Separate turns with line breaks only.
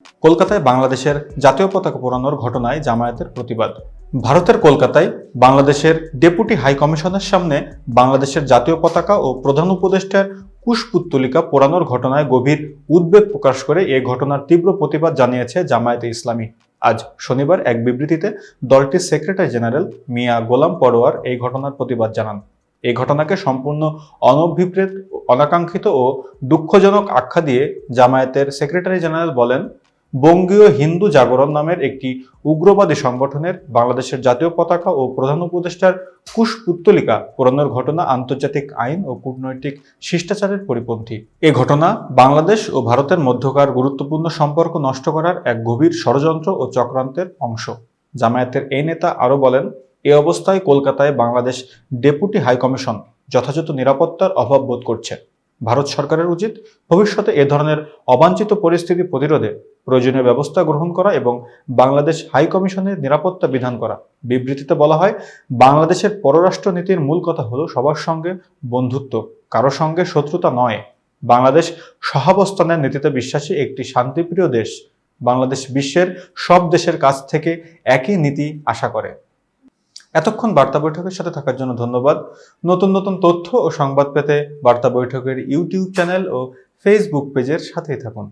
কলকাতায় বাংলাদেশের জাতীয় পতাকা পোড়ানোর ঘটনায় জামায়াতের প্রতিবাদ। ভারতের কলকাতায় বাংলাদেশের ডেপুটি হাই কমিশনের সামনে বাংলাদেশের জাতীয় পতাকা ও প্রধান উপদেষ্টার কুশপুত্তলিকা পোড়ানোর ঘটনায় গভীর উদ্বেগ প্রকাশ করে এ ঘটনার তীব্র প্রতিবাদ জানিয়েছে জামায়াতে ইসলামী। আজ শনিবার এক বিবৃতিতে দলটির সেক্রেটারি জেনারেল মিয়া গোলাম পরোয়ার এই ঘটনার প্রতিবাদ জানান। এই ঘটনাকে সম্পূর্ণ অনভিপ্রেত, অনাকাঙ্ক্ষিত ও দুঃখজনক আখ্যা দিয়ে জামায়াতের সেক্রেটারি জেনারেল বলেন, বঙ্গীয় হিন্দু জাগরণ নামের একটি উগ্রবাদী সংগঠনের বাংলাদেশের জাতীয় পতাকা ও প্রধান উপদেষ্টার কুশপুত্তলিকা পোড়ানোর ঘটনা আন্তর্জাতিক আইন ও কূটনৈতিক শিষ্টাচারের পরিপন্থী। এ ঘটনা বাংলাদেশ ও ভারতের মধ্যকার গুরুত্বপূর্ণ সম্পর্ক নষ্ট করার এক গভীর ষড়যন্ত্র ও চক্রান্তের অংশ। জামায়াতের এই নেতা আরও বলেন, এ অবস্থায় কলকাতায় বাংলাদেশ ডেপুটি হাই কমিশন যথাযথ নিরাপত্তার অভাব বোধ করছে। ভারত সরকারের উচিত ভবিষ্যতে এ ধরনের অবাঞ্ছিত পরিস্থিতি প্রতিরোধে প্রয়োজনীয় ব্যবস্থা গ্রহণ করা এবং বাংলাদেশ হাই কমিশনের নিরাপত্তা বিধান করা। বিবৃতিতে বলা হয়, বাংলাদেশের পররাষ্ট্র নীতির মূল কথা হলো সবার সঙ্গে বন্ধুত্ব, কারো সঙ্গে শত্রুতা নয়। বাংলাদেশ সহাবস্থানের নীতিতে বিশ্বাসী একটি শান্তিপ্রিয় দেশ। বাংলাদেশ বিশ্বের সব দেশের কাছ থেকে একই নীতি আশা করে। এতক্ষণ বার্তা বৈঠকের সাথে থাকার জন্য ধন্যবাদ। নতুন নতুন তথ্য ও সংবাদ পেতে বার্তা বৈঠকের ইউটিউব চ্যানেল ও ফেসবুক পেজের সাথেই থাকুন।